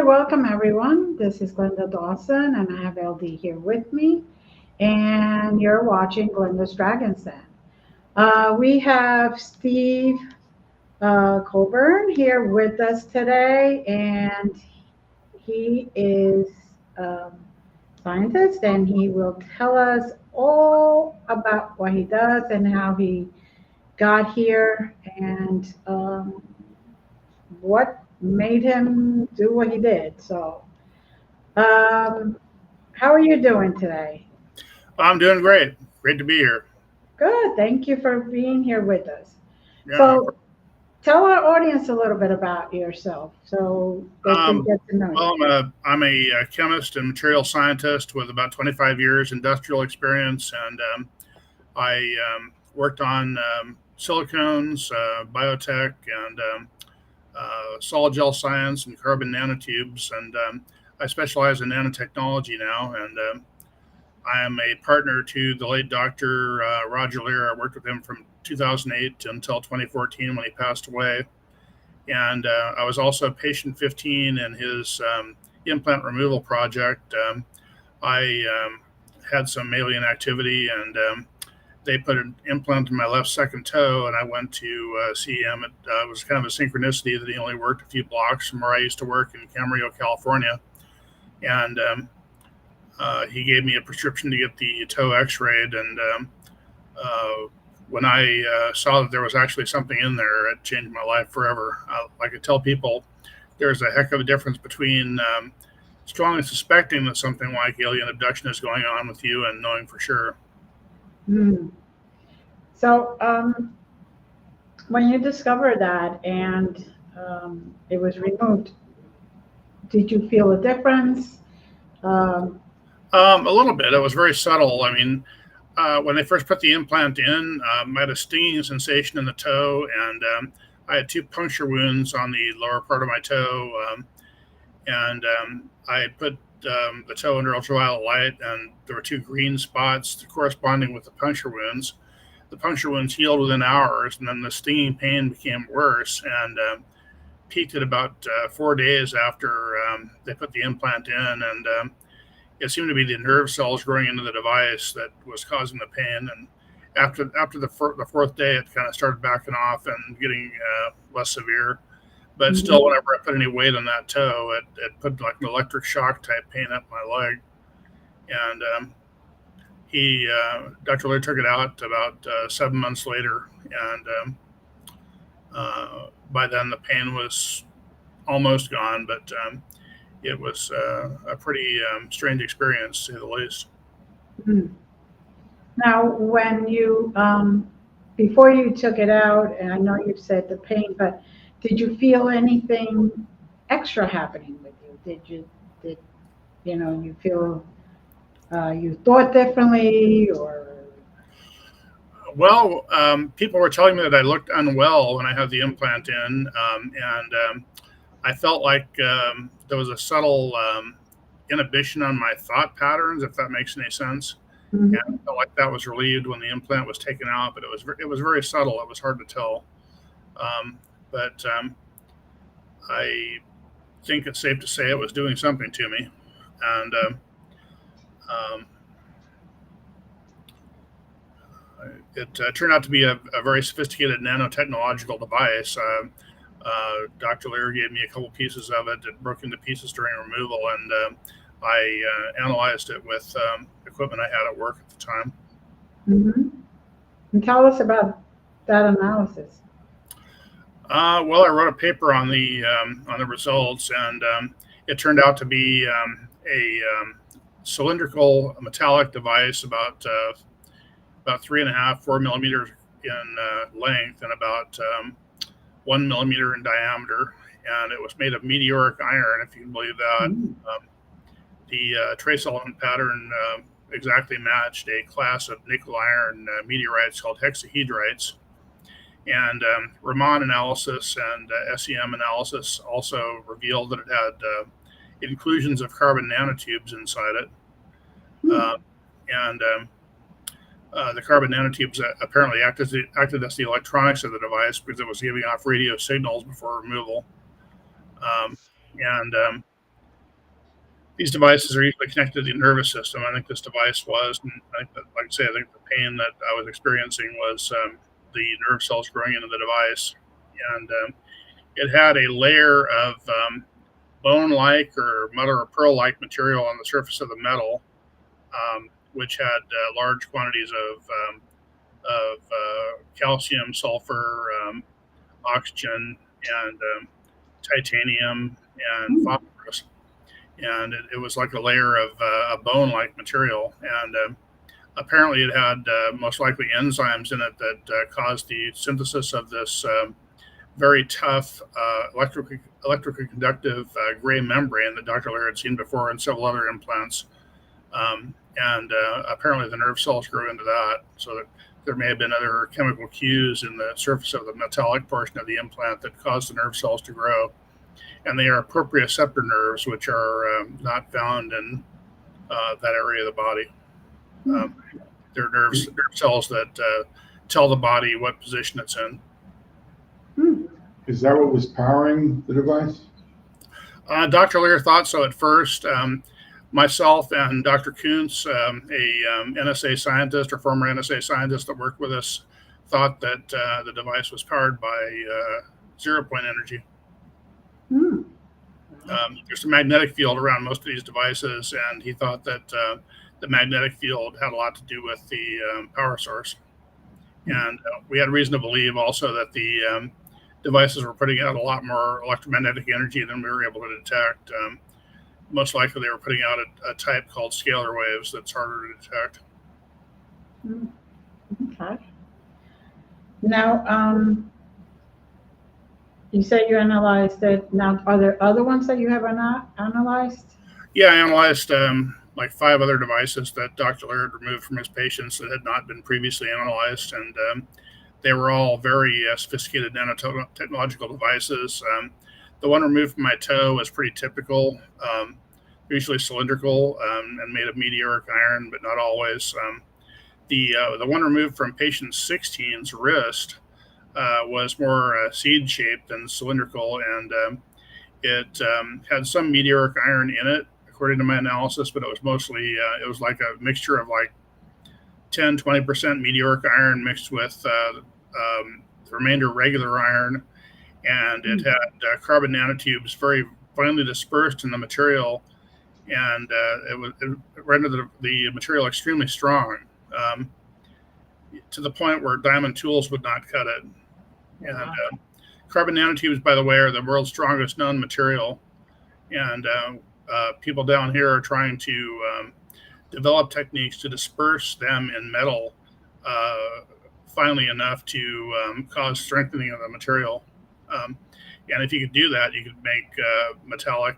welcome everyone. This is Glenda Dawson, and I have LD here with me. And you're watching Glenda's Dragon's Den. We have Steve Colbern here with us today, and he is a scientist, and he will tell us all about what he does and how he got here and what made him do what he did. Um, how are you doing today? I'm doing great. Great to be here. Good. Thank you for being here with us. Yeah, no So, tell our audience a little bit about yourself so they can problem. get to know you. I'm a chemist and material scientist with about 25 years industrial experience, and I worked on silicones, biotech, and solid gel science and carbon nanotubes, and I specialize in nanotechnology now. And I am a partner to the late Dr. Roger Leir. I worked with him from 2008 until 2014 when he passed away. And I was also patient 15 in his implant removal project. I had some alien activity, and they put an implant in my left second toe, and I went to see him. It was kind of a synchronicity that he only worked a few blocks from where I used to work in Camarillo, California. And he gave me a prescription to get the toe x-rayed. And uh, when I saw that there was actually something in there, it changed my life forever. I could tell people there's a heck of a difference between strongly suspecting that something like alien abduction is going on with you and knowing for sure. Hmm. So, when you discovered that and it was removed, did you feel a difference? Um, A little bit. It was very subtle. I mean, when they first put the implant in, I had a stinging sensation in the toe, and I had two puncture wounds on the lower part of my toe. And I had put the toe under ultraviolet light, and there were two green spots corresponding with the puncture wounds. The puncture wounds healed within hours, and then the stinging pain became worse and peaked at about 4 days after they put the implant in. And it seemed to be the nerve cells growing into the device that was causing the pain. And after the fourth day, it kind of started backing off and getting less severe. But still, mhm. whenever I put any weight on that toe, it put like an electric shock type pain up my leg. And Dr. Lear took it out about 7 months later, and by then the pain was almost gone. But it was a pretty strange experience, to say the least. Hmm. Now, before you took it out, and I know you said the pain, but did you feel anything extra happening with you? Did you feel you thought differently, or Well, people were telling me that I looked unwell when I had the implant in, and I felt like there was a subtle inhibition on my thought patterns, if that makes any sense. And I Mhm. felt like that was relieved when the implant was taken out, but it was very subtle. It was hard to tell. Um, but I think it's safe to say it was doing something to me, and um, it turned out to be a very sophisticated nanotechnological device. Dr. Lear gave me a couple pieces of it. It broke into pieces during removal, and I analyzed it with equipment I had at work at the time. Mhm. And tell us about that analysis. Well, I wrote a paper on the results, and it turned out to be a cylindrical metallic device about 3.5, 4 millimeters in length and about 1 millimeter in diameter, and it was made of meteoric iron, if you can believe that. Mhm. Um, the trace element pattern exactly matched a class of nickel iron meteorites called hexahedrites. And Raman analysis and SEM analysis also revealed that it had inclusions of carbon nanotubes inside it. Hmm. Uh, and the carbon nanotubes apparently acted as the electronics of the device because it was giving off radio signals before removal. Um, and These devices are usually connected to the nervous system. I think this device was, and I think that, like I say, I think the pain that I was experiencing was the nerve cells growing into the device, and it had a layer of bone-like or mother of pearl-like material on the surface of the metal, which had large quantities of calcium, sulfur, oxygen, and titanium and Hmm. phosphorus. And it was like a layer of a bone-like material. And apparently, it had most likely enzymes in it that caused the synthesis of this very tough electrically conductive gray membrane that Dr. Leir had seen before in several other implants. And apparently, the nerve cells grew into that, so that there may have been other chemical cues in the surface of the metallic portion of the implant that caused the nerve cells to grow. And they are proprioceptor nerves, which are not found in that area of the body. Hmm. Um, they're nerve cells that tell the body what position it's in. Hmm. Is that what was powering the device? Dr. Leir thought so at first. Myself and Dr. Kuntz, a NSA scientist or former NSA scientist that worked with us, thought that the device was powered by zero-point energy. Hmm. There's a magnetic field around most of these devices, and he thought that the magnetic field had a lot to do with the power source. And we had reason to believe also that the devices were putting out a lot more electromagnetic energy than we were able to detect. Most likely, they were putting out a type called scalar waves that's harder to detect. Hmm. Okay. Now, you said you analyzed it. Now, are there other ones that you have analyzed? Yeah, I analyzed like 5 other devices that Dr. Leir had removed from his patients that had not been previously analyzed, and they were all very sophisticated nanotechnological devices. The one removed from my toe was pretty typical, usually cylindrical and made of meteoric iron, but not always. The one removed from patient 16's wrist was more seed shaped than cylindrical, and it had some meteoric iron in it, according to my analysis, but it was mostly, it was like a mixture of like 10-20% meteoric iron mixed with the remainder regular iron, and it had carbon nanotubes very finely dispersed in the material, and it rendered the material extremely strong, um, to the point where diamond tools would not cut it. And carbon nanotubes, by the way, are the world's strongest known material, and people down here are trying to develop techniques to disperse them in metal finely enough to cause strengthening of the material. And if you could do that, you could make metallic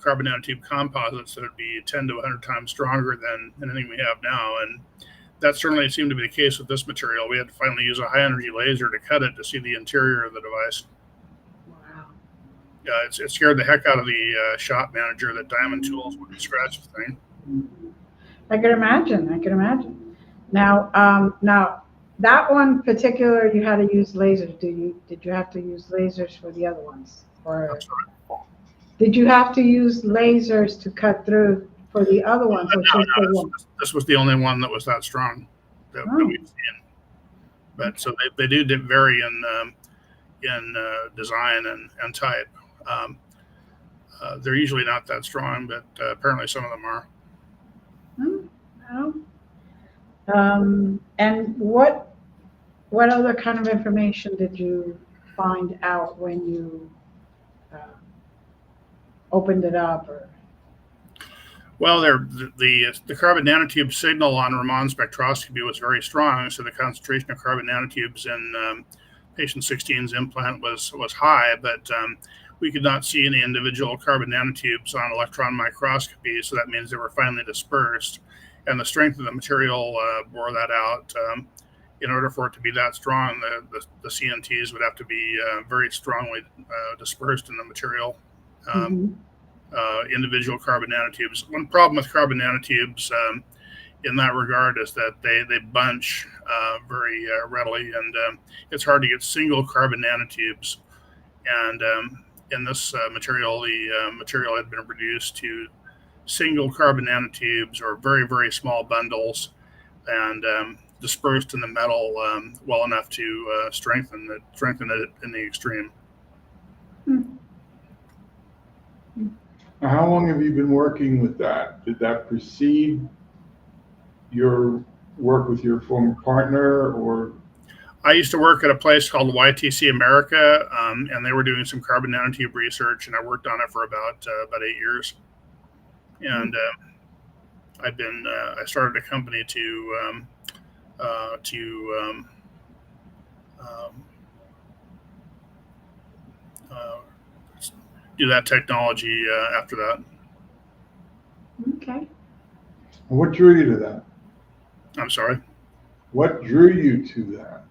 carbon nanotube composites that would be 10 to 100 times stronger than anything we have now. And that certainly seemed to be the case with this material. We had to finally use a high energy laser to cut it to see the interior of the device. Wow. It scared the heck out of the shop manager that diamond tools wouldn't scratch the thing. I can imagine. I can imagine. Now that one particular, you had to use lasers. Did you have to use lasers for the other ones, or did you have to use lasers to cut through for the other ones, or just the one? This was the only one that was that strong that we've seen. But so they do vary in design and type. They're usually not that strong, but apparently some of them are. No. And what other kind of information did you find out when you opened it up? Or Well, the carbon nanotube signal on Raman spectroscopy was very strong, so the concentration of carbon nanotubes in patient 16's implant was high, but we could not see any individual carbon nanotubes on electron microscopy, so that means they were finely dispersed, and the strength of the material bore that out. In order for it to be that strong, the CNTs would have to be very strongly dispersed in the material. Individual carbon nanotubes. One problem with carbon nanotubes in that regard is that they bunch very readily, and it's hard to get single carbon nanotubes. And in this material, the material had been reduced to single carbon nanotubes or very, very small bundles, and dispersed in the metal well enough to strengthen it in the extreme. Now, how long have you been working with that? Did that precede your work with your former partner, or? I used to work at a place called YTC America, and they were doing some carbon nanotube research, and I worked on it for about 8 years. And I started a company to do that technology after that. Okay. What drew you to that? I'm sorry. What drew you to that?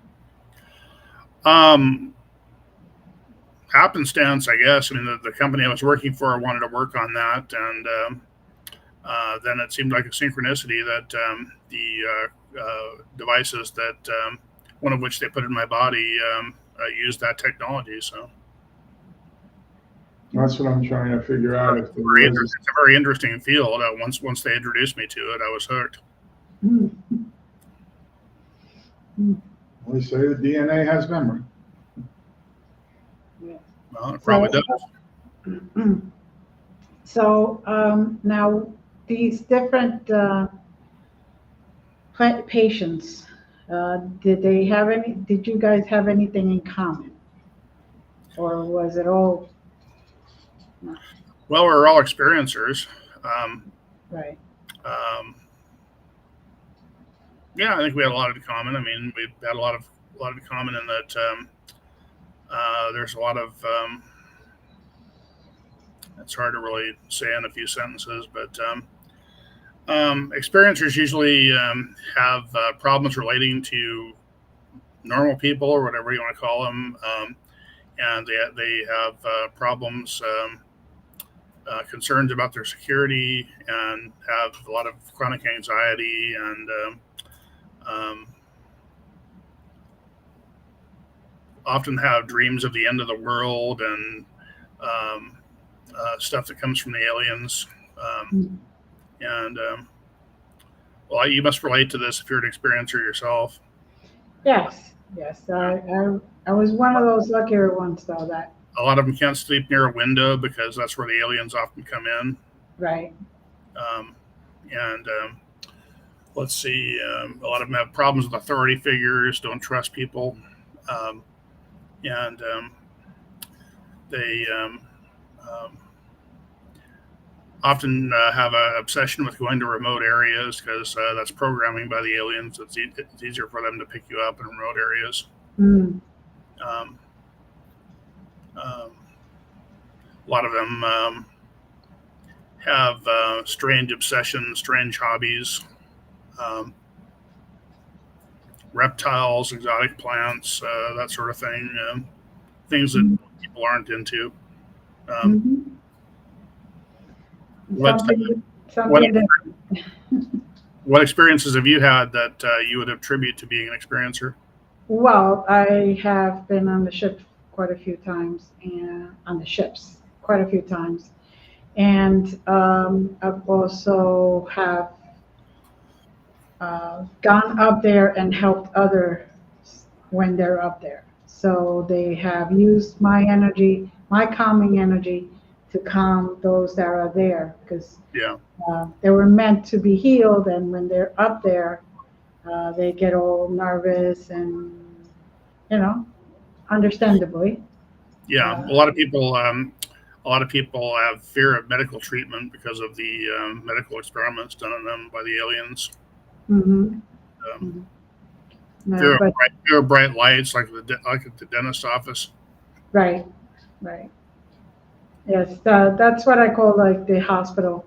Happenstance, I guess. I mean, the company I was working for wanted to work on that, and then it seemed like a synchronicity that the devices that one of which they put in my body used that technology. So That's what I'm trying to figure out. If there it's a very interesting field. Once they introduced me to it, I was hooked. Well, they say the DNA has memory. Well, it probably does. So now these different patients, did you guys have anything in common? Or was it all? Well, we're all experiencers. Right. Yeah, I think we had a lot in common. I mean, we had a lot in common in that there's a lot of. It's hard to really say in a few sentences, but experiencers usually have problems relating to normal people or whatever you want to call them, and they have problems, concerns about their security, and have a lot of chronic anxiety and often have dreams of the end of the world and stuff that comes from the aliens. Well, you must relate to this if you're an experiencer yourself. Yes. I was one of those luckier ones, though. That a lot of them can't sleep near a window because that's where the aliens often come in. Right. Let's see, a lot of them have problems with authority figures, don't trust people, and they often have an obsession with going to remote areas because that's programming by the aliens. It's easier for them to pick you up in remote areas. A lot of them have strange obsessions, strange hobbies, reptiles, exotic plants, that sort of thing, things that people aren't into. What experiences have you had that you would attribute to being an experiencer? Well, I have been on the ship quite a few times, and on the ships quite a few times, and I've also have gone up there and helped others when they're up there. So they have used my energy, my calming energy, to calm those that are there, because they were meant to be healed, and when they're up there, they get all nervous and, understandably. Yeah, a lot of people have fear of medical treatment because of the medical experiments done on them by the aliens. Fear of bright lights, like at the dentist office. Right. Yes, that's what I call like the hospital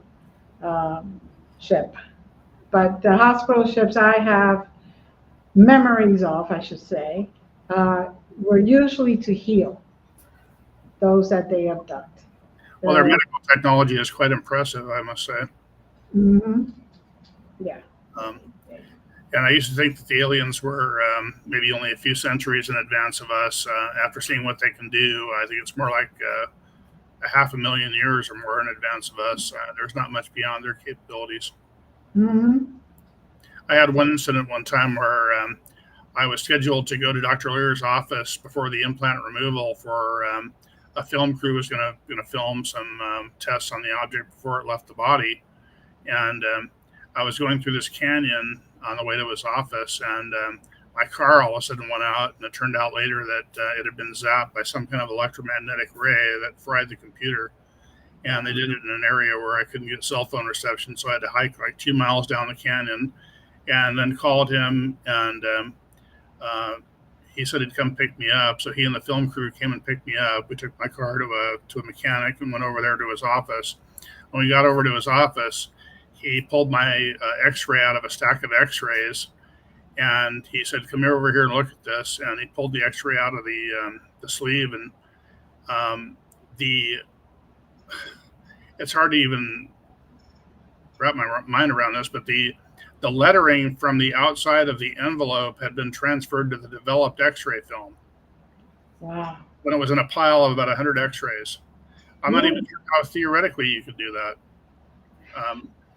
ship. But the hospital ships I have memories of, I should say, were usually to heal those that they abduct. Well, their medical technology is quite impressive, I must say. Yeah. And I used to think that the aliens were maybe only a few centuries in advance of us. After seeing what they can do, I think it's more like a 500,000 years or more in advance of us. There's not much beyond their capabilities. Mm-hmm. I had one incident one time where I was scheduled to go to Dr. Leir's office before the implant removal for a film crew was going to film some tests on the object before it left the body. And I was going through this canyon on the way to his office, and my car all of a sudden went out, and it turned out later that it had been zapped by some kind of electromagnetic ray that fried the computer. And they did it in an area where I couldn't get cell phone reception, so I had to hike like 2 miles down the canyon, and then called him, and he said he'd come pick me up. So he and the film crew came and picked me up. We took my car to a mechanic and went over there to his office. When we got over to his office, he pulled my X-ray out of a stack of X-rays, and he said, "Come over here and look at this." And he pulled the X-ray out of the sleeve, and it's hard to even wrap my mind around this, but the lettering from the outside of the envelope had been transferred to the developed X-ray film. Wow. When it was in a pile of about 100 X-rays. I'm not even sure how theoretically you could do that.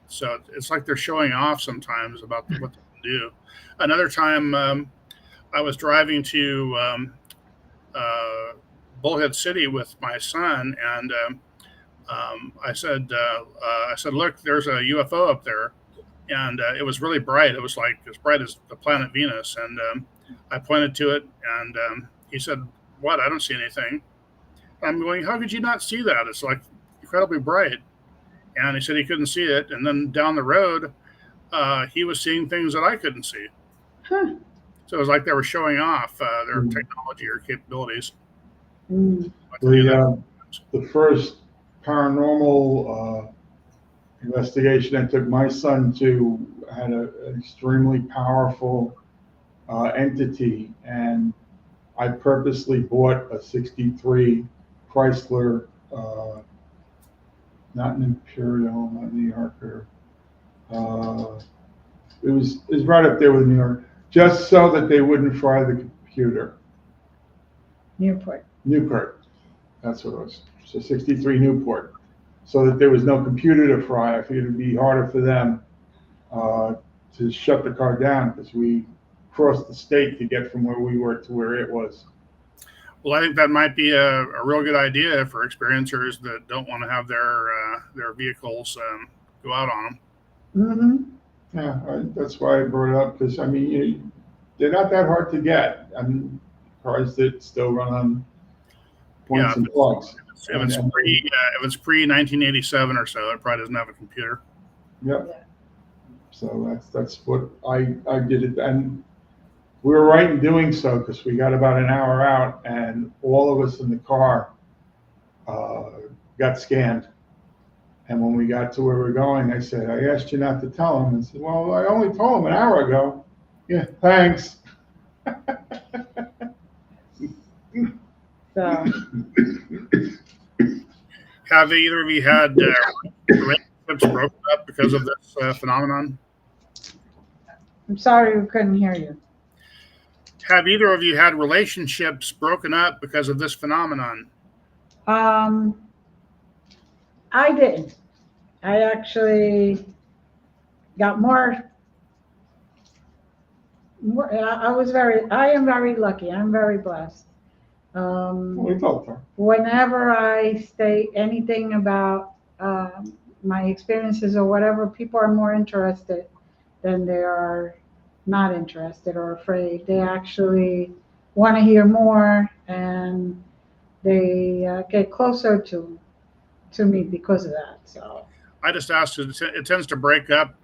So it's like they're showing off sometimes about what they can do. Another time, I was driving to Bullhead City with my son, and I said, "Look, there's a UFO up there." And it was really bright. It was like as bright as the planet Venus. And I pointed to it, and he said, "What? I don't see anything." I'm going, "How could you not see that? It's like incredibly bright." And he said he couldn't see it. And then down the road, he was seeing things that I couldn't see. Huh. So it was like they were showing off their technology or capabilities. The first paranormal investigation I took my son to had an extremely powerful entity, and I purposely bought a '63 Chrysler, not an Imperial, not New Yorker. It was right up there with New York, just so that they wouldn't fry the computer. Newport. That's what it was. So '63 Newport. So that there was no computer to fry. I figured it'd be harder for them to shut the car down, because we crossed the state to get from where we were to where it was. Well, I think that might be a real good idea for experiencers that don't want to have their vehicles go out on them. Mm-hmm. Yeah, that's why I brought it up, because I mean, they're not that hard to get. I mean, cars that still run on points and plugs. If it's pre 1987 or so, it probably doesn't have a computer. Yep. Yeah. So that's what I did it, and we were right in doing so, because we got about an hour out, and all of us in the car got scanned. And when we got to where we're going, I said, "I asked you not to tell him." I said, "Well, I only told him an hour ago." "Yeah, thanks." So. Have either of you had relationships broken up because of this phenomenon? I'm sorry, we couldn't hear you. Have either of you had relationships broken up because of this phenomenon? I didn't. I actually got more. I am very lucky. I'm very blessed. We told her. Whenever I state anything about my experiences or whatever, people are more interested than they are not interested or afraid. They actually want to hear more, and they get closer to me because of that. So I just asked, it tends to break up,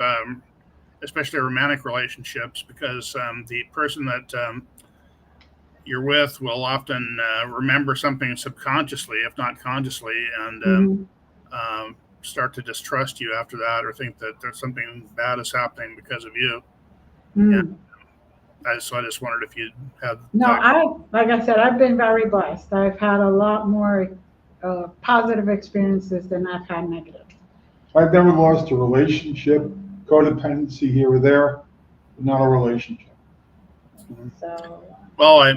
especially romantic relationships, because the person that you're with will often remember something subconsciously, if not consciously, and start to distrust you after that, or think that there's something bad is happening because of you. And I just wondered if you had. No, like I said, I've been very blessed. I've had a lot more positive experiences than I've had negative. I've never lost a relationship, codependency here or there, but not a relationship. So. Well, I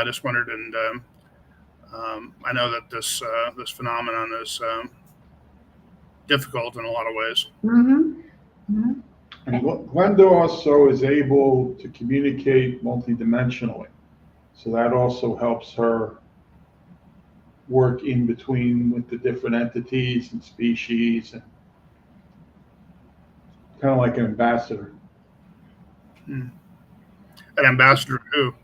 just wondered, and I know that this phenomenon is difficult in a lot of ways. Mm-hmm. Mm-hmm. And Glenda also is able to communicate multidimensionally. So that also helps her work in between with the different entities and species, and kind of like an ambassador. Hmm. An ambassador who?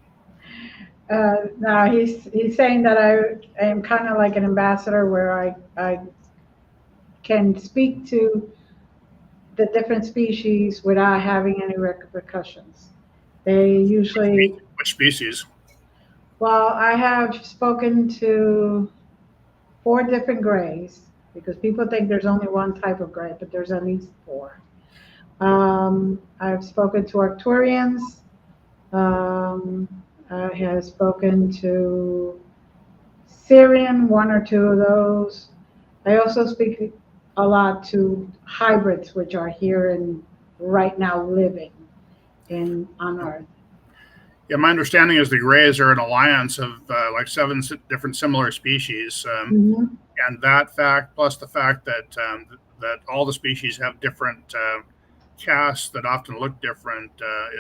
No, he's saying that I am kind of like an ambassador where I can speak to the different species without having any repercussions. They usually, Which species? well, I have spoken to 4 different grays because people think there's only one type of gray, but there's at least 4. I've spoken to Arcturians. Um, I have spoken to Syrian, 1 or 2 of those. I also speak a lot to hybrids, which are here and right now living on Earth. Yeah, my understanding is the Greys are an alliance of like 7 different similar species, Mm-hmm. and that fact, plus the fact that all the species have different casts that often look different,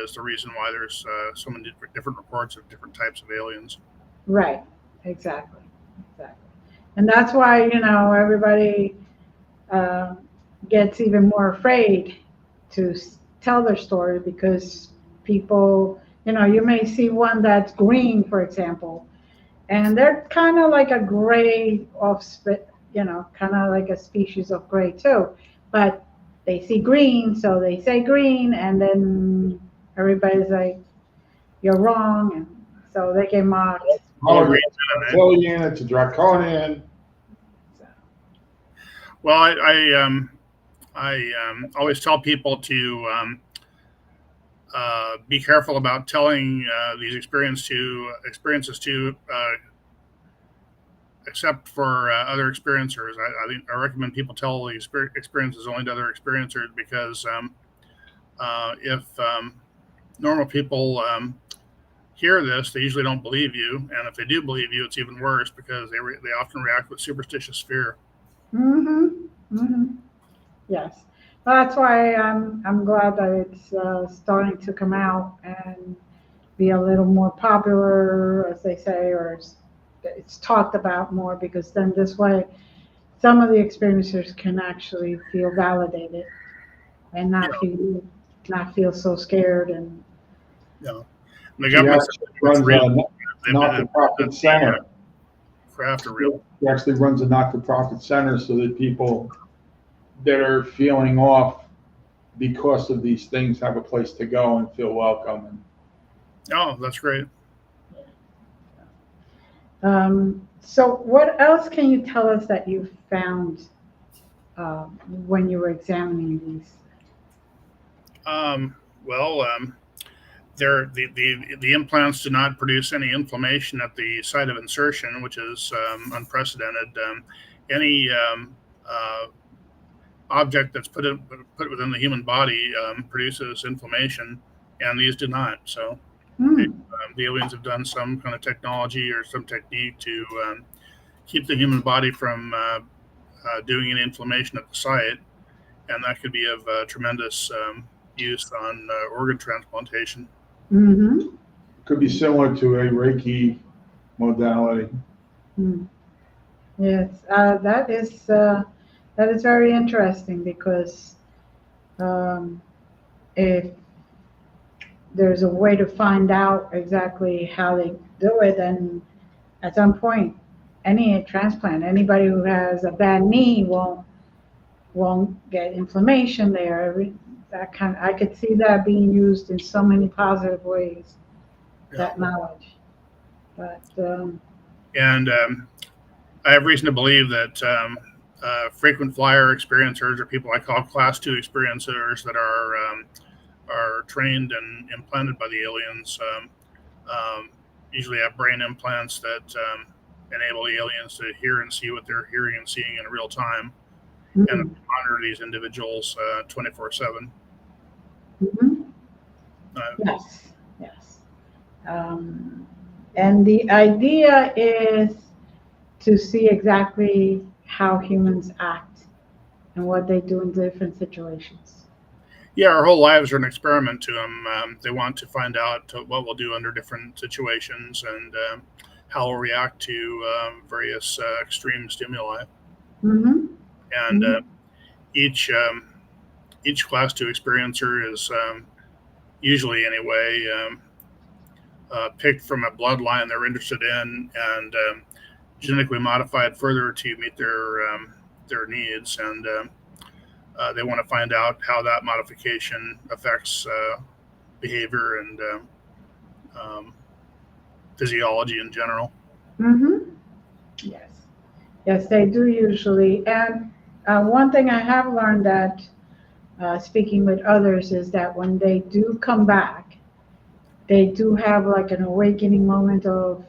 is the reason why there's so many different reports of different types of aliens. Right, exactly, exactly. And that's why, everybody uh, gets even more afraid to tell their story because people, you may see one that's green, for example, and they're kind of like a gray kind of like a species of gray too, but they see green, so they say green, and then everybody's like, "You're wrong," and so they get mocked. Little Oh, green it's a anime. reptilian, it's a draconian. So, Well, I always tell people to be careful about telling these experiences to except for other experiencers. I recommend people tell the experiences only to other experiencers because if normal people hear this, they usually don't believe you, and if they do believe you, it's even worse because they often react with superstitious fear. mm-hmm, mm-hmm. Yes. Well, that's why I'm glad that it's starting to come out and be a little more popular, as they say, or it's talked about more because then this way some of the experiencers can actually feel validated and You not feel so scared and know, and the She government says actually it's runs real. a They've not-for-profit center. craft are real. She actually runs a not-for-profit center so that people that are feeling off because of these things have a place to go and feel welcome. And Oh, that's great. so what else can you tell us that you found when you were examining these? Um, well, the implants do not produce any inflammation at the site of insertion, which is unprecedented. Any object that's put within the human body produces inflammation, and these do not. So Hmm. the aliens have done some kind of technology or some technique to keep the human body from doing any inflammation at the site, and that could be of tremendous use on organ transplantation. Mm-hmm. could be similar to a Reiki modality. Hmm. Yes, that is very interesting because um, if there's a way to find out exactly how they do it, then at some point, any transplant, anybody who has a bad knee won't get inflammation there. I could see that being used in so many positive ways. Yeah. That knowledge, but And I have reason to believe that frequent flyer experiencers, or people I call class 2 experiencers, that are trained and implanted by the aliens, usually have brain implants that enable the aliens to hear and see what they're hearing and seeing in real time, and mm, monitor these individuals 24/7. mhm. Uh, Yes, yes. Um, and the idea is to see exactly how humans act and what they do in different situations. Yeah, our whole lives are an experiment to them. They want to find out what we'll do under different situations and how we'll react to various extreme stimuli. Mm-hmm. And Mm-hmm. each each class two experiencer is usually anyway picked from a bloodline they're interested in and genetically modified further to meet their needs, and they want to find out how that modification affects behavior and um, physiology in general. Mm-hmm. Yes. Yes, they do usually. And one thing I have learned that speaking with others is that when they do come back, they do have like an awakening moment of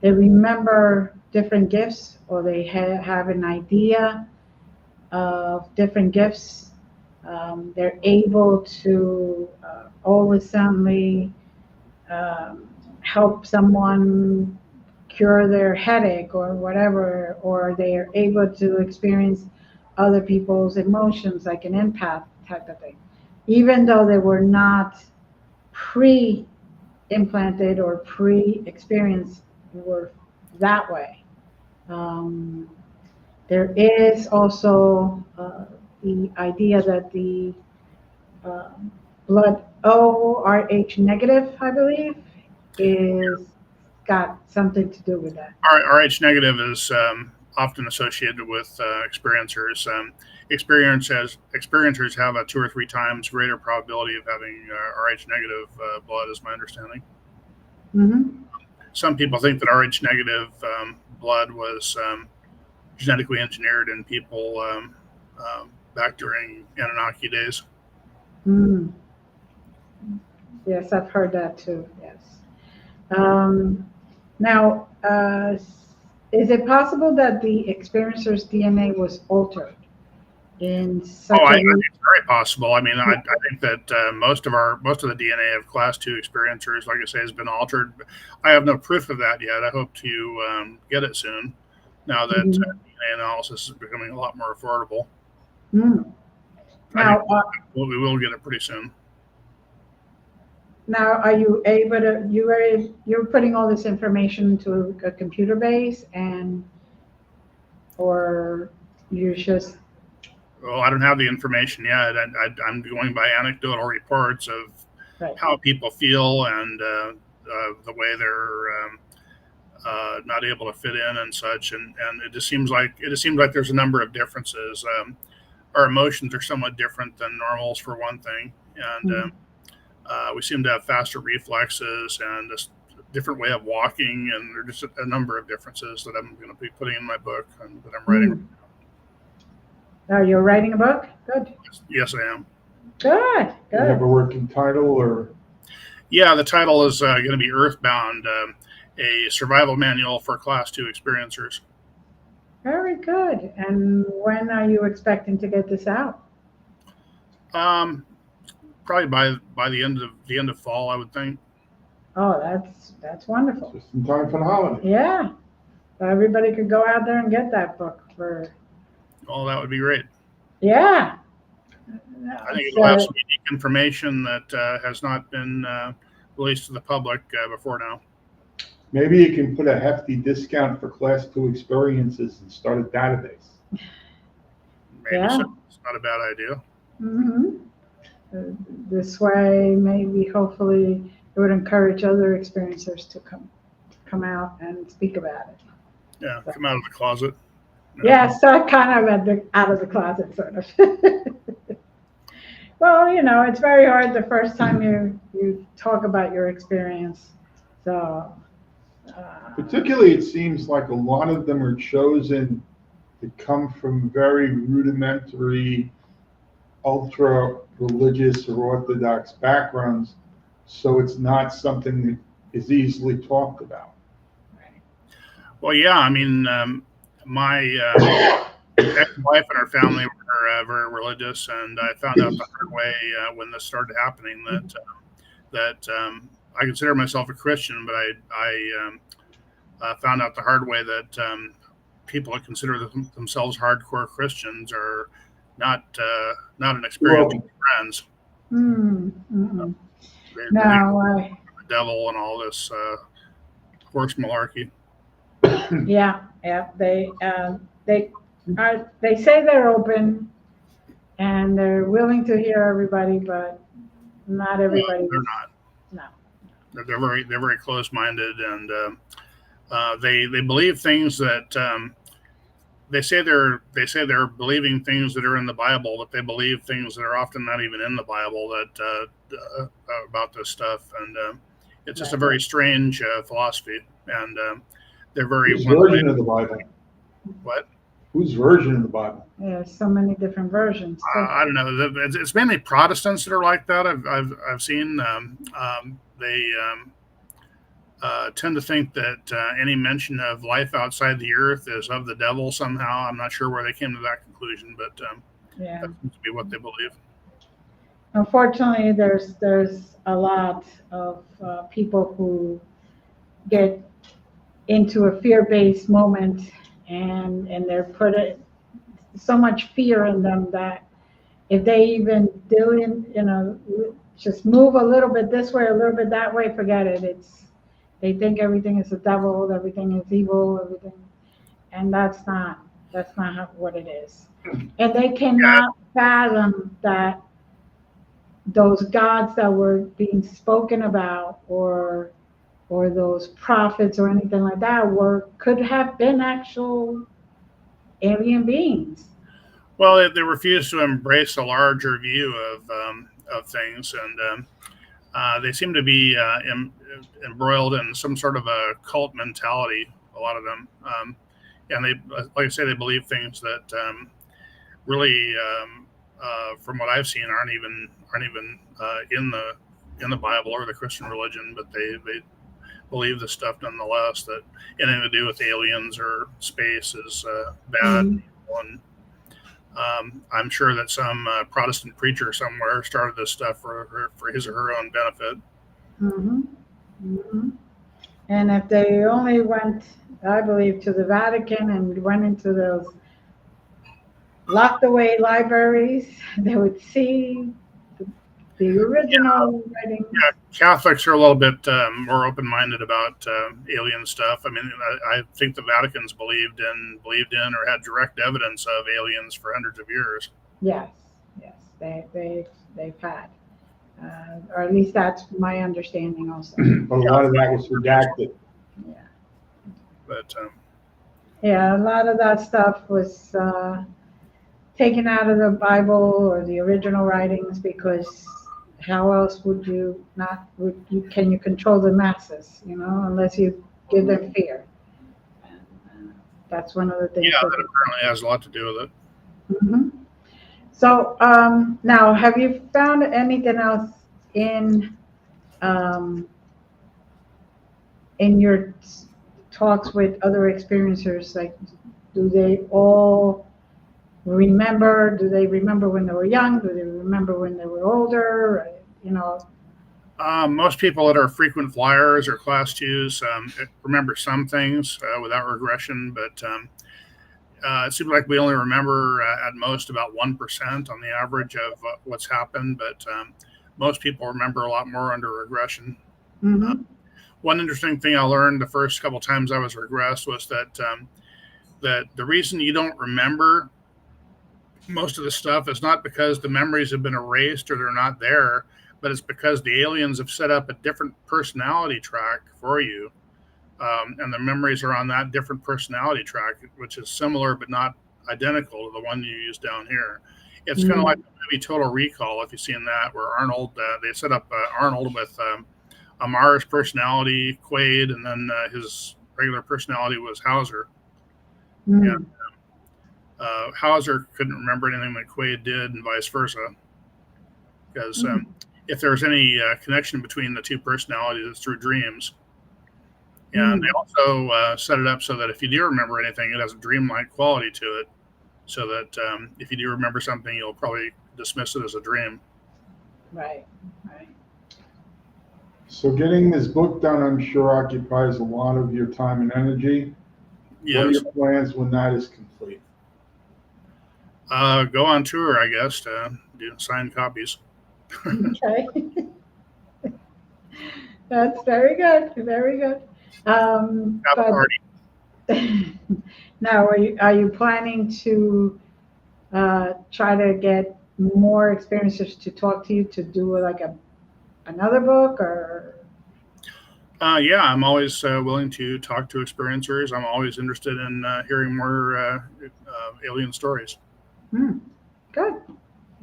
they remember different gifts or they have an idea of different gifts. They're able to all of a suddenly um, help someone cure their headache or whatever, or they are able to experience other people's emotions like an empath type of thing, even though they were not pre implanted or pre experienced, were that way. Um, there is also the idea that the uh, blood ORH negative, I believe, is got something to do with that. RH negative is often associated with experiencers. Experiencers have a two or three times greater probability of having RH negative blood, is my understanding. Mm-hmm. Some people think that RH negative blood was genetically engineered in people back during Anunnaki days. Mm. Yes, I've heard that too. Yes. Um, now, is it possible that the experiencer's DNA was altered in Oh, such a way? it's very possible. I mean, I think that most of the DNA of class two experiencers, like I say, has been altered. I have no proof of that yet. I hope to get it soon. Now that Mhm. DNA analysis is becoming a lot more affordable, Mm. I think Now, we will get it pretty soon. now, are you able to? You're putting all this information into a computer base, and or you just Well, I don't have the information yet. I'm going by anecdotal reports of right? how people feel and the way they're not able to fit in and such. And it just seems like there's a number of differences. Our emotions are somewhat different than normals for one thing, and Mhm. we seem to have faster reflexes and a different way of walking. And there's just a number of differences that I'm going to be putting in my book and that I'm writing. Mm. Now you're writing a book. Good. Yes, I am. Good. Do you have Good. a working title or? Yeah, the title is going to be Earthbound, a survival manual for class two experiencers. Very good. And when are you expecting to get this out? Um, Probably by the end of fall, I would think. Oh, that's wonderful. Just in time for the holiday. Yeah. So everybody could go out there and get that book for. Oh, that would be great. Yeah. I think it'll have So, some unique information that has not been released to the public before now. Maybe you can put a hefty discount for class two experiences and start a database. Maybe yeah. so. It's not a bad idea. Hmm. This way, maybe, hopefully, it would encourage other experiencers to come out and speak about it. Yeah, So, come out of the closet. yeah, so kind of out of the closet, sort of. Well, it's very hard the first time you talk about your experience. So, Particularly, it seems like a lot of them are chosen to come from very rudimentary, ultra religious or orthodox backgrounds, so it's not something that is easily talked about. Well, yeah, I mean, my ex-wife and her family were very religious, and I found out the hard way when this started happening that I consider myself a Christian, but I found out the hard way that people that consider themselves hardcore Christians are not an experience with friends. Mm-mm. They No, the devil and all this horse malarkey. yeah, yeah. They say they're open and they're willing to hear everybody, but not Well, everybody they're is. not. No. They're very close minded, and they believe things that they say they're believing things that are in the Bible, but they believe things that are often not even in the Bible that about this stuff, and it's just a Right. very strange philosophy, and they're very Whose one way. version of the Bible? What? Whose version of the Bible? There's so many different versions too. I don't know. It's mainly Protestants that are like that. I've seen they tend to think that any mention of life outside the earth is of the devil somehow. I'm not sure where they came to that conclusion, but Yeah. that seems to be what they believe. Unfortunately, there's a lot of people who get into a fear-based moment, and they're put it so much fear in them that if they even do just move a little bit this way, a little bit that way, forget it. They think everything is the devil, everything is evil, everything, and that's not what it is. And they Yeah, cannot fathom that those gods that were being spoken about, or those prophets or anything like that, could have been actual alien beings. well, they refuse to embrace a larger view of things, and they seem to be embroiled in some sort of a cult mentality. A lot of them, and they, like I say, they believe things that really, from what I've seen, aren't even in the Bible or the Christian religion, but they believe the stuff nonetheless. That anything to do with aliens or space is bad. Mhm. And I'm sure that some Protestant preacher somewhere started this stuff for his or her own benefit. Hmm. Hmm. And if they only went, I believe, to the Vatican and went into those locked away libraries, they would see the, the original writings. Yeah, Catholics are a little bit more open-minded about alien stuff. I mean, I think the Vatican's believed in or had direct evidence of aliens for hundreds of years. Yes, yes, they've had, or at least that's my understanding also. But a lot of that was redacted. Yeah, But yeah, a lot of that stuff was taken out of the Bible or the original writings, because how else would you not can you control the masses, unless you give them fear. And, that's one of the things yeah, that. that apparently has a lot to do with it. Mhm. So now, have you found anything else in um, in your talks with other experiencers? Like, do they all remember? Do they remember when they were young? Do they remember when they were older? You know. Most people that are frequent flyers or class twos remember some things without regression, but it seems like we only remember at most about 1% on the average of what's happened, but most people remember a lot more under regression. Uh, Mm-hmm. One interesting thing I learned the first couple times I was regressed was that the reason you don't remember most of the stuff is not because the memories have been erased or they're not there, but it's because the aliens have set up a different personality track for you. And the memories are on that different personality track, which is similar but not identical to the one you use down here. It's kind of like the movie Total Recall, if you've seen that, where Arnold, they set up Arnold with a Mars personality, Quaid, and then his regular personality was Hauser. Yeah, Mm-hmm. Hauser couldn't remember anything that Quaid did, and vice versa, because Mm-hmm. if there's any connection between the two personalities, it's through dreams. And they Mm-hmm. also set it up so that if you do remember anything, it has a dreamlike quality to it, so that if you do remember something, you'll probably dismiss it as a dream. Right. Right. So getting this book done, I'm sure, occupies a lot of your time and energy. What are Yes. your plans when that is complete? Go on tour, I guess, to do signed copies. Okay. That's very good, very good. Have a But party. now, are you planning to try to get more experiencers to talk to you to do like another book or? Yeah, I'm always willing to talk to experiencers. I'm always interested in hearing more alien stories. Hmm, good,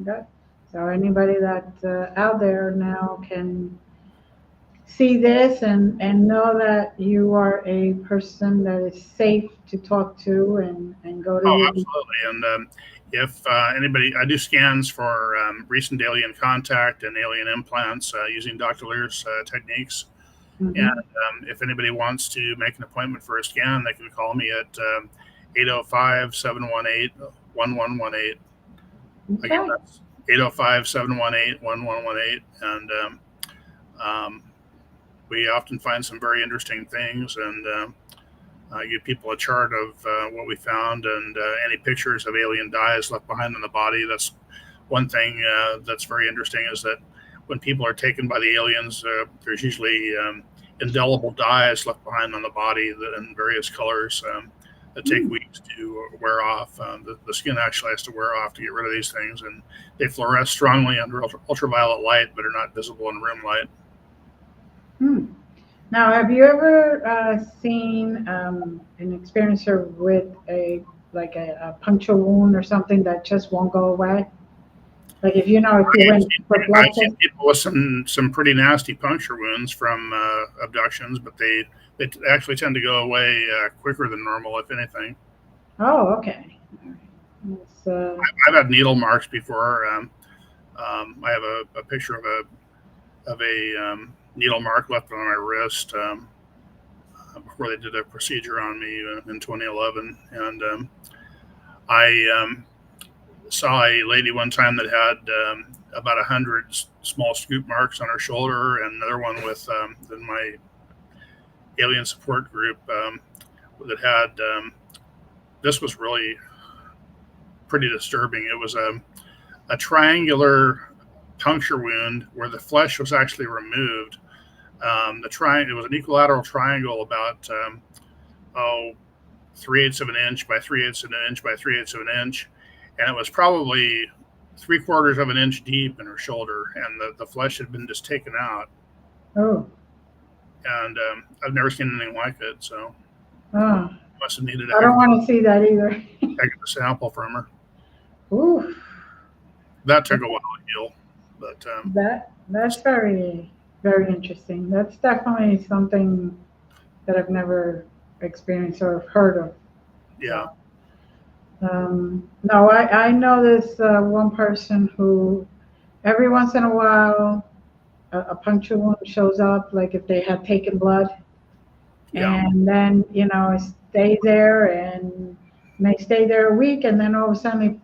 good. So anybody that out there now can see this and know that you are a person that is safe to talk to and go to Oh, you. absolutely. And if anybody, I do scans for recent alien contact and alien implants using Dr. Leir's techniques. And Mhm. if anybody wants to make an appointment for a scan, they can call me at 805 718 1118. Again, Okay. that's 805 718 1118. And we often find some very interesting things and give people a chart of what we found and any pictures of alien dyes left behind in the body. That's one thing that's very interesting is that when people are taken by the aliens, there's usually indelible dyes left behind on the body that in various colors that take Hmm. weeks to wear off. The skin actually has to wear off to get rid of these things, and they fluoresce strongly under ultraviolet light, but are not visible in room light. Hmm. Now, have you ever seen an experiencer with a puncture wound or something that just won't go away? Like if you I've went for blood I've seen test. people with some pretty nasty puncture wounds from abductions, but they actually tend to go away quicker than normal, if anything. Oh, okay. It's, I've had needle marks before. I have a picture of a needle mark left on my wrist before they did a procedure on me in 2011, and I saw a lady one time that had about 100 small scoop marks on her shoulder, and another one with in my alien support group that had this was really pretty disturbing. It was a triangular puncture wound where the flesh was actually removed. The triangle, it was an equilateral triangle about oh 3/8 of an inch by 3/8 of an inch by 3/8 of an inch, and it was probably 3/4 of an inch deep in her shoulder, and the flesh had been just taken out. oh, And I've never seen anything like it, so oh, must have needed a I don't want to see that either. heck of a sample from her. Ooh, That took a while to heal, but that's very very interesting. That's definitely something that I've never experienced or heard of. yeah, So, no, I know this one person who every once in a while a puncture wound shows up, like if they had taken blood, yeah. and then it stays there and may stay there a week, and then all of a sudden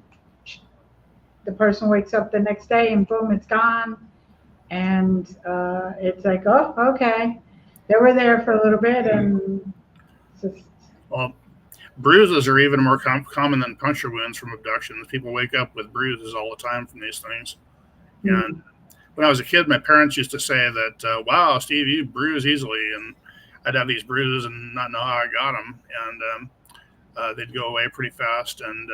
the person wakes up the next day and boom, it's gone, and it's like, oh, okay, they were there for a little bit, and it's just, Well, bruises are even more common than puncture wounds from abductions. People wake up with bruises all the time from these things. And mm, when I was a kid, my parents used to say that, "Wow, Steve, you bruise easily," and I'd have these bruises and not know how I got them, and they'd go away pretty fast. And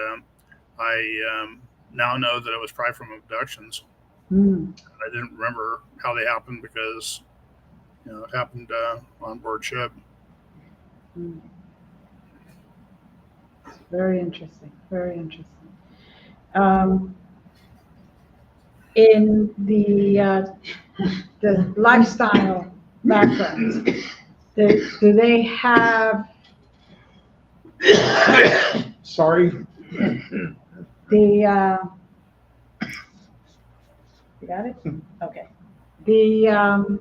I now know that it was probably from abductions. mm, I didn't remember how they happened because it happened on board ship. mm. Very interesting, very interesting. Um, in the lifestyle backgrounds, do they have Sorry. the you got it? Okay. The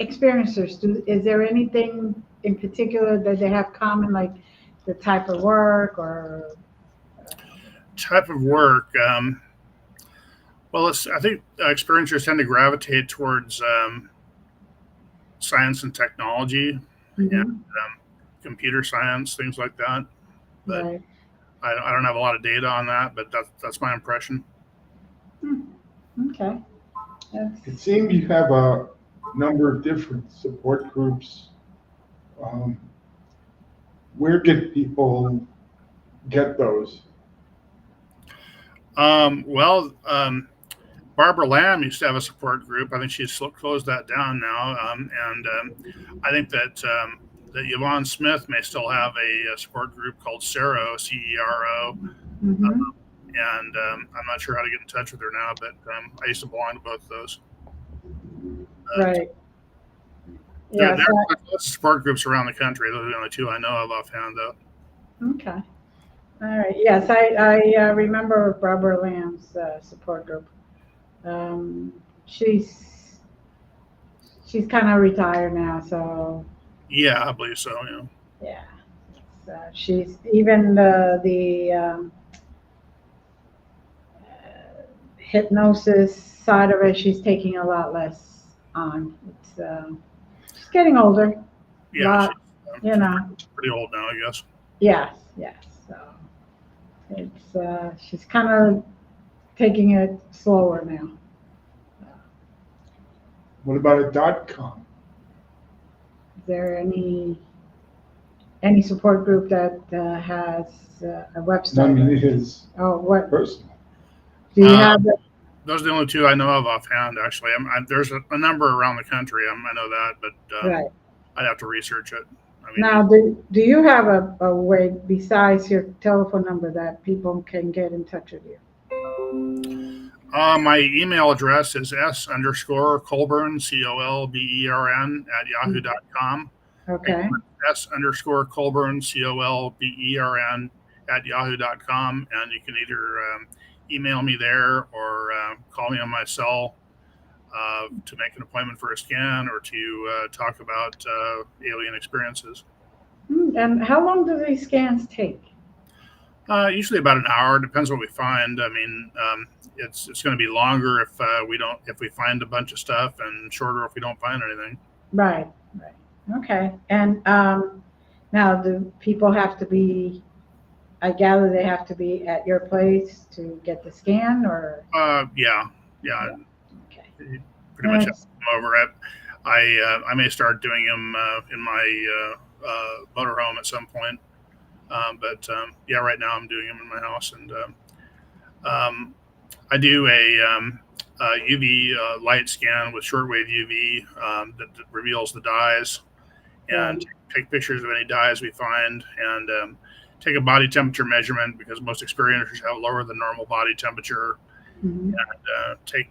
experiencers, is there anything in particular that they have common, like the type of work or? Type of work. Well, I think experiencers tend to gravitate towards science and technology, and Mhm. computer science, things like that. But Right. I don't have a lot of data on that, but that's my impression. Okay. It seems you have a number of different support groups. Um, where can people get those? Well, Barbara Lamb used to have a support group. I think she's closed that down now. I think that Yvonne Smith may still have a support group called CERO, CERO. Mm-hmm. And I'm not sure how to get in touch with her now, but I used to belong to both of those. Right. There Yes. are lots of support groups around the country. Those are the only two I know of offhand, though. Okay. All right. Yes, I remember Barbara Lamb's support group. Um, she's kind of retired now, so Yeah, I believe so. Yeah. yeah. She's even the hypnosis side of it. She's taking a lot less on. It's she's getting older. Yeah, Lot, you know. pretty old now, I guess. Yes, yes. So it's she's kind of taking it slower now. What about a .com? Is there any support group that has a website? None of his Oh, what personal. do you have? Those are the only two I know of offhand. Actually, there's a number around the country. I know that, but Right. I'd have to research it. I mean, Now, do you have a way besides your telephone number that people can get in touch with you? my email address is s_Colbern, COLBERN @yahoo.com. Okay. s_Colbern, COLBERN @yahoo.com, and you can either email me there or call me on my cell to make an appointment for a scan or to talk about alien experiences. And how long do these scans take? Usually about an hour. Depends what we find. I mean, it's going to be longer if we find a bunch of stuff, and shorter if we don't find anything. Right. Right. Okay. And now, do people have to be? I gather they have to be at your place to get the scan, or? Yeah. Okay. You pretty much have to come over. I may start doing them in my motorhome at some point. But yeah, right now I'm doing them in my house, and I do a UV light scan with shortwave UV that reveals the dyes, and take pictures of any dyes we find, and take a body temperature measurement because most experimenters have lower than normal body temperature, Mhm. and take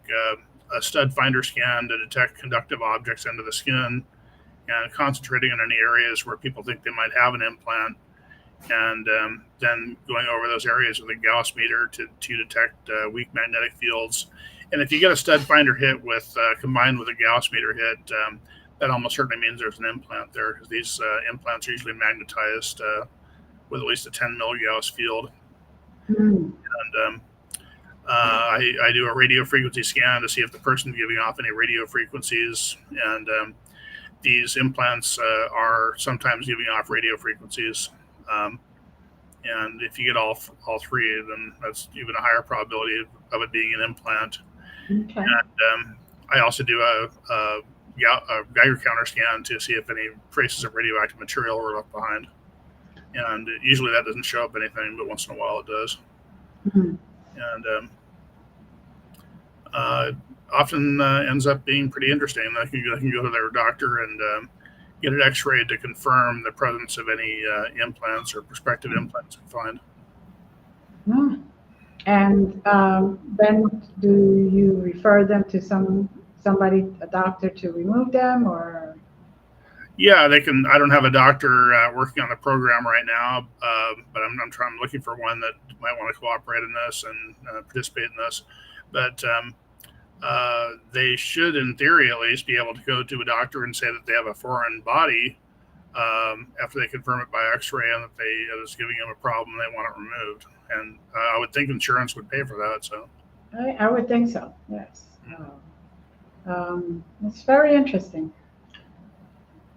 a stud finder scan to detect conductive objects under the skin, and concentrating on any areas where people think they might have an implant, and then going over those areas with a Gauss meter to detect weak magnetic fields. And if you get a stud finder hit with combined with a Gauss meter hit, that almost certainly means there's an implant there, because these implants are usually magnetized with at least a 10 milligauss field. Mm. And I do a radio frequency scan to see if the person's giving off any radio frequencies, and these implants are sometimes giving off radio frequencies. And if you get all three, then that's even a higher probability of it being an implant. Okay. And I also do a Geiger counter scan to see if any traces of radioactive material were left behind. And usually that doesn't show up anything, but once in a while it does. Mhm. And often ends up being pretty interesting. I can go to their doctor and get an X-ray to confirm the presence of any implants or prospective implants we find. Mm. And then do you refer them to somebody, a doctor, to remove them, or? Yeah, they can. I don't have a doctor working on the program right now, but I'm looking for one that might want to cooperate in this and participate in this. But they should, in theory at least, be able to go to a doctor and say that they have a foreign body after they confirm it by X-ray and that it is giving them a problem. They want it removed, and I would think insurance would pay for that. So I would think so. Yes. It's very interesting.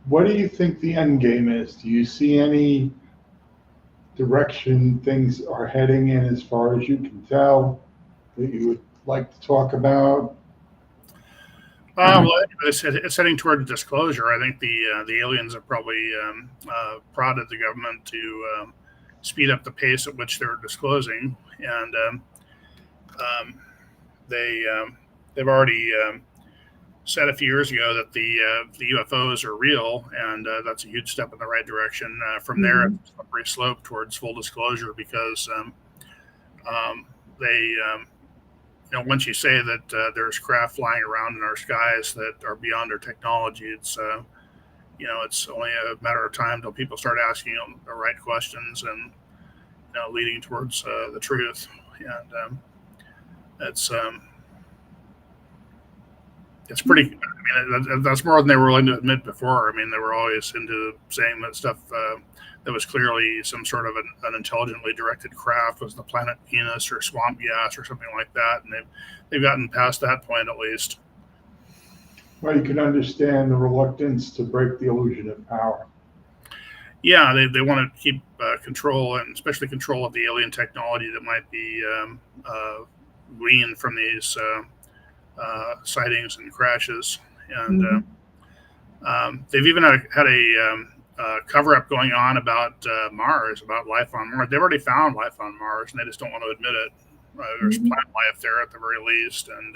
what do you think the end game is? Do you see any direction things are heading in as far as you can tell that you would like to talk about? Well, it's heading toward disclosure. I think the aliens have probably prodded the government to speed up the pace at which they're disclosing, and um, they they've already said a few years ago that the UFOs are real, and that's a huge step in the right direction. From there, Mm-hmm. it's a slippery slope towards full disclosure because they once you say that there's craft flying around in our skies that are beyond our technology, it's only a matter of time till people start asking them the right questions and leading towards the truth. And it's it's pretty. I mean, that's more than they were willing to admit before. I mean, they were always into saying that stuff that was clearly some sort of an intelligently directed craft was the planet Venus or swamp gas or something like that, and they've gotten past that point at least. Well, you can understand the reluctance to break the illusion of power. Yeah, they want to keep control, and especially control of the alien technology that might be gleaned from these sightings and crashes. And Mm-hmm. they've even had a cover up going on about Mars, about life on Mars. They've already found life on Mars, and they just don't want to admit it. There's Mm-hmm. plant life there at the very least, and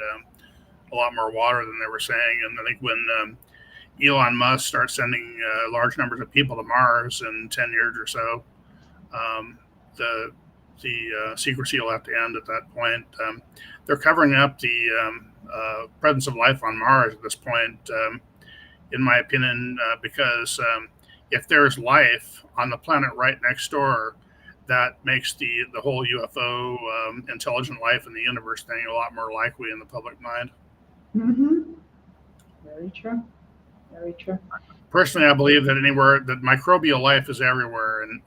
a lot more water than they were saying. And I think when Elon Musk starts sending large numbers of people to Mars in 10 years or so, um, the secrecy will have to end at that point. They're covering up the presence of life on Mars at this point, in my opinion, because if there's life on the planet right next door, that makes the whole UFO intelligent life in the universe thing a lot more likely in the public mind. Mm-hmm. Very true. Very true. Personally, I believe that anywhere that microbial life is everywhere, and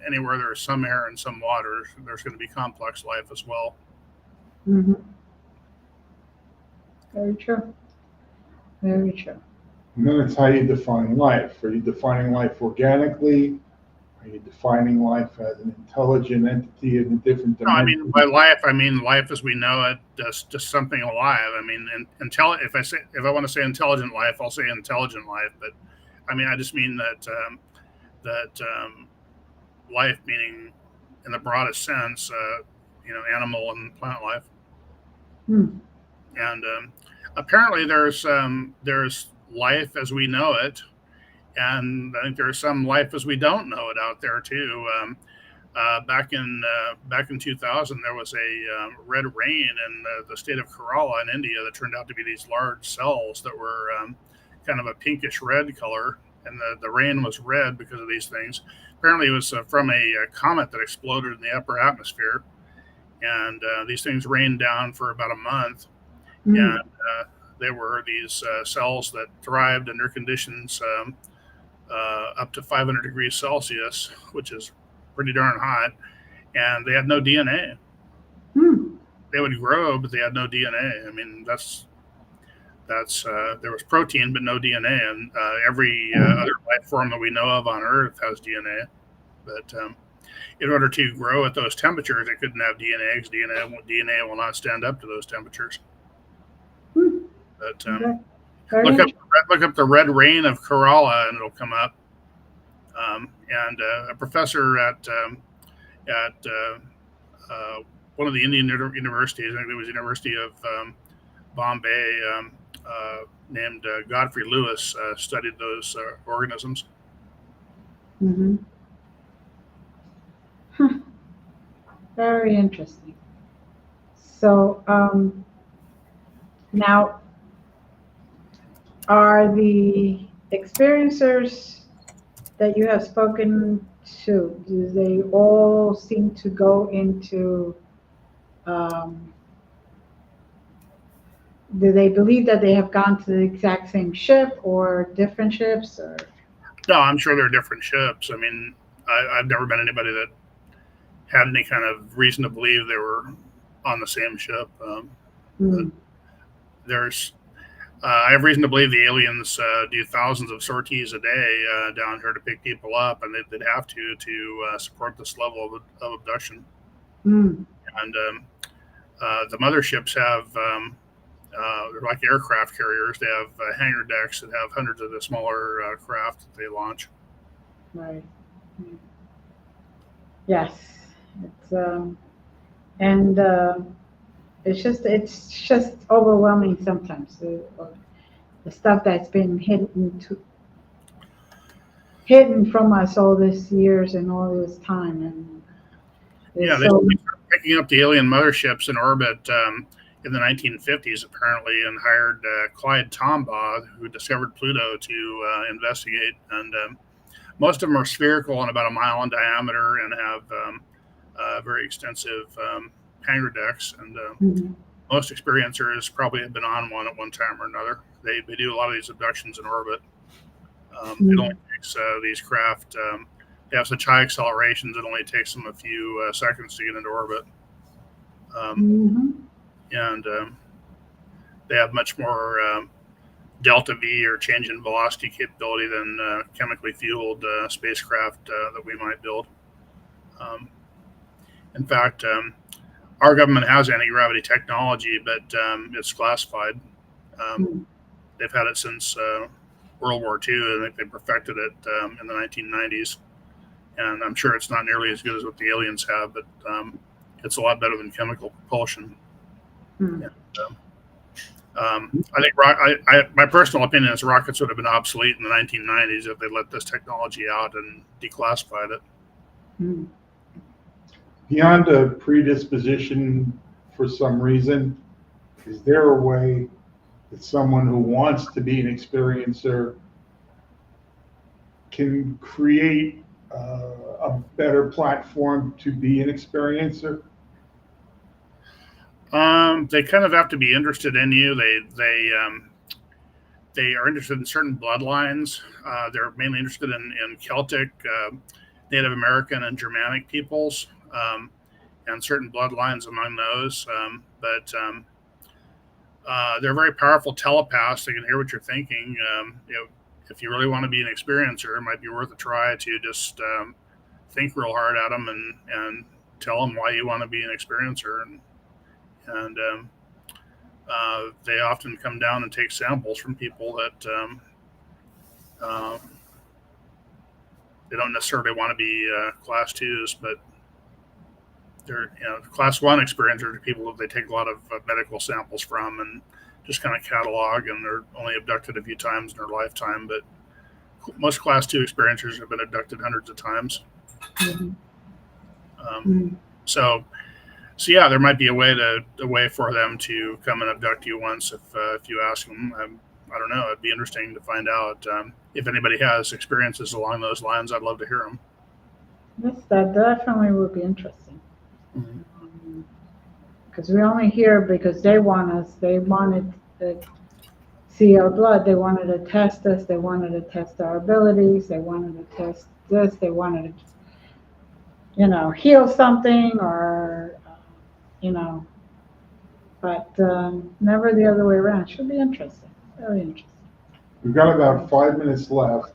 anywhere there's some air and some water, there's going to be complex life as well. Mm-hmm. Very true. Very true. And then it's how you define life. Are you defining life organically? Are you defining life as an intelligent entity in a different No, I mean dimension? by life, I mean life as we know it, just something alive. I mean, if I want to say intelligent life, I'll say intelligent life. But I mean, I just mean that life, meaning in the broadest sense, animal and plant life. Hmm. And apparently, there's life as we know it, and I think there's some life as we don't know it out there too. Back in 2000, there was a red rain in the state of Kerala in India that turned out to be these large cells that were kind of a pinkish red color, and the rain was red because of these things. Apparently, it was from a comet that exploded in the upper atmosphere, and these things rained down for about a month, Hmm. and they were these cells that thrived under conditions up to 500 degrees Celsius, which is pretty darn hot, and they had no DNA. Hmm. They would grow, but they had no DNA. I mean, that's there was protein, but no DNA, and every other life form that we know of on Earth has DNA. But in order to grow at those temperatures, it couldn't have DNA because DNA will not stand up to those temperatures. Hmm. But Okay. Very look up interesting. look up the red rain of Kerala, and it'll come up. And a professor at one of the Indian universities, I think it was University of Bombay, named Godfrey Lewis, studied those organisms. Mm-hmm. Hmm. Very interesting. So now, are the experiencers that you have spoken to, do they all seem to go into, um, do they believe that they have gone to the exact same ship or different ships or? No, I'm sure there are different ships. I mean, I've never met anybody that had any kind of reason to believe they were on the same ship. But Hmm. there's I have reason to believe the aliens do thousands of sorties a day down here to pick people up, and they'd have to support this level of abduction. Mm. And the motherships have they're like aircraft carriers. They have hangar decks that have hundreds of the smaller craft that they launch. Right. Yes. It's and it's just overwhelming sometimes. The stuff that's been hidden from us all these years and all this time, and Yeah, there's they so started picking up the alien motherships in orbit in the 1950s, apparently, and hired Clyde Tombaugh, who discovered Pluto, to investigate. And most of them are spherical and about a mile in diameter and have very extensive hangar decks. And Mhm. most experiencers probably have been on one at one time or another. They do a lot of these abductions in orbit. It only Mhm. takes these craft. They have such high accelerations. It only takes them a few seconds to get into orbit, um, Mhm. and they have much more delta V or change in velocity capability than chemically fueled spacecraft that we might build. Um, in fact, our government has anti gravity technology, but it's classified. Um, Mhm. they've had it since World War II. I think they perfected it in the 1990s. And I'm sure it's not nearly as good as what the aliens have, but it's a lot better than chemical propulsion. Mhm. And, I think my personal opinion is rockets would have been obsolete in the 1990s if they let this technology out and declassified it. Mhm. Beyond a predisposition for some reason, is there a way that someone who wants to be an experiencer can create a better platform to be an experiencer? They kind of have to be interested in you. They are interested in certain bloodlines. They're mainly interested in Celtic, Native American, and Germanic peoples, and certain bloodlines among those. But they're very powerful telepaths. They can hear what you're thinking. If you really want to be an experiencer, it might be worth a try to just think real hard at them and tell them why you want to be an experiencer. And they often come down and take samples from people that uh, they don't necessarily want to be class twos, but they're class one experiencers are people that they take a lot of medical samples from and just kind of catalog, and they're only abducted a few times in their lifetime. But most class two experiencers have been abducted hundreds of times. Mhm. Um, Mhm. so so yeah, there might be a way for them to come and abduct you once if you ask them. I don't know. It'd be interesting to find out if anybody has experiences along those lines. I'd love to hear them. Yes, that definitely would be interesting. Mm-hmm. Because we only hear because they want us. They wanted to see our blood. They wanted to test us. They wanted to test our abilities. They wanted to test this. They wanted to, heal something or, you know, but never the other way around. Should be interesting. Very interesting. We've got about 5 minutes left,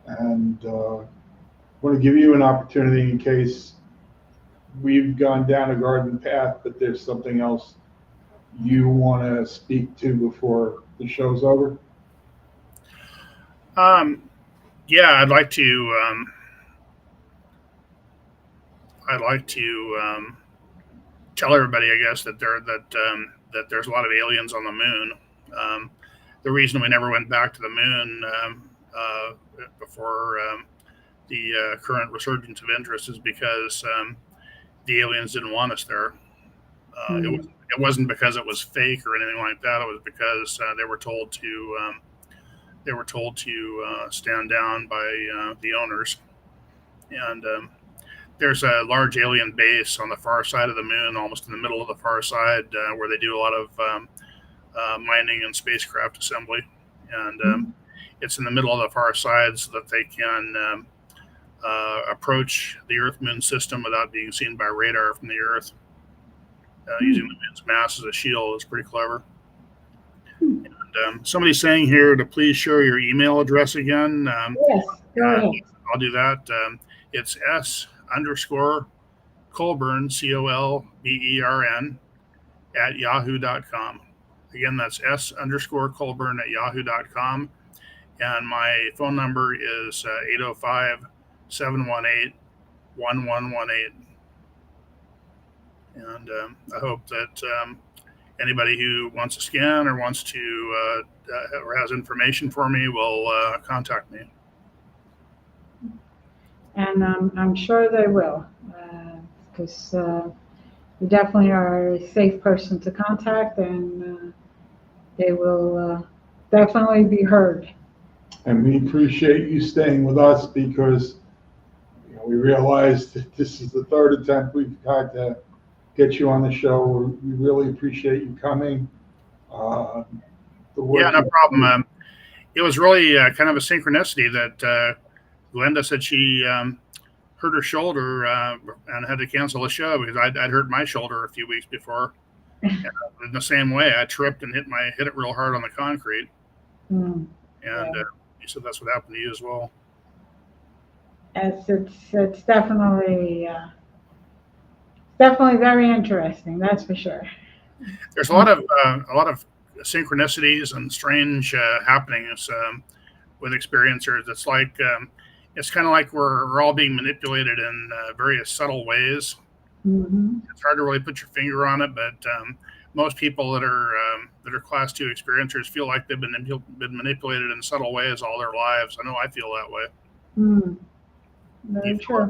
and I want to give you an opportunity in case we've gone down a garden path, but there's something else you want to speak to before the show's over. Um, yeah, I'd like to tell everybody, I guess, that there's a lot of aliens on the moon. Um, the reason we never went back to the moon before the current resurgence of interest is because the aliens didn't want us there. Hmm. It wasn't because it was fake or anything like that. It was because they were told to stand down by the owners. And there's a large alien base on the far side of the moon, almost in the middle of the far side, where they do a lot of mining and spacecraft assembly. And it's in the middle of the far side so that they can approach the Earth Moon system without being seen by radar from the Earth. Using the moon's mass as a shield is pretty clever. Hmm. And Somebody's saying here to please share your email address again. Yes, go ahead. I'll do that. It's S_Colbern, COLBERN, at yahoo.com. Again, that's S_Colbern at yahoo.com. And my phone number is 805 718 1118. And I hope that anybody who wants a scan or wants to or has information for me will contact me. And I'm sure they will, because you definitely are a safe person to contact, and they will definitely be heard. And we appreciate you staying with us because we realize that this is the third attempt we've had to get you on the show. We really appreciate you coming. The work Yeah, no problem. It was really kind of a synchronicity that Glenda said she hurt her shoulder and had to cancel the show because I'd hurt my shoulder a few weeks before. And in the same way, I tripped and hit it real hard on the concrete. Mm, And you said that's what happened to you as well. It's definitely very interesting. That's for sure. There's a lot of synchronicities and strange happenings with experiencers. It's like it's kind of like we're all being manipulated in various subtle ways. Mm-hmm. It's hard to really put your finger on it, but most people that are class 2 experiencers feel like they've been manipulated in subtle ways all their lives. I know I feel that way. Mm. Very true.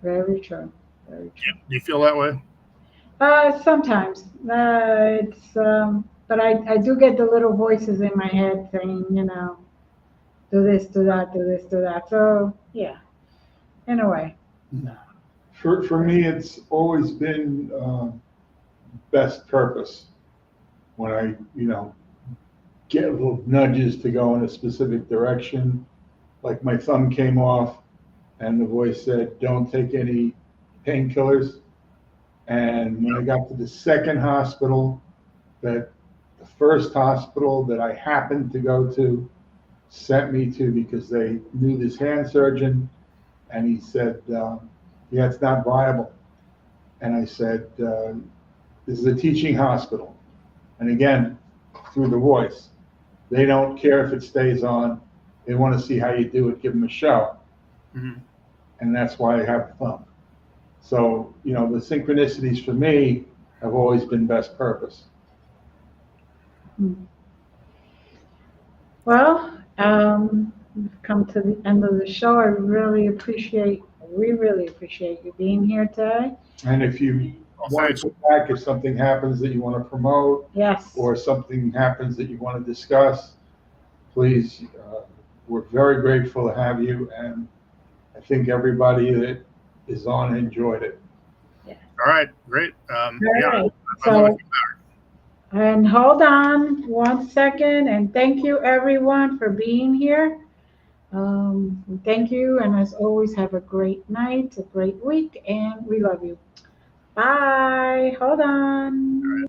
Very true. Very true. Do you feel that way? Sometimes but I do get the little voices in my head saying, do this, do that, do this, do that. So yeah, in a way. For me, it's always been best purpose. When I, get little nudges to go in a specific direction, like my thumb came off and the voice said, don't take any painkillers. And when I got to the second hospital, the first hospital that I happened to go to sent me to because they knew this hand surgeon, and he said, yeah, it's not viable. And I said, this is a teaching hospital. And again, through the voice, they don't care if it stays on. They want to see how you do it, give them a show. Mm-hmm. And that's why I have the thumb. So, the synchronicities for me have always been best purpose. Well, we've come to the end of the show. We really appreciate you being here today. And if you want to come back, if something happens that you want to promote, yes, or something happens that you want to discuss, please, we're very grateful to have you. And I think everybody that is on enjoyed it. Yeah. All right, great. All right. So, and hold on 1 second, and thank you everyone for being here. Thank you, and as always, have a great night, a great week, and we love you. Bye. Hold on.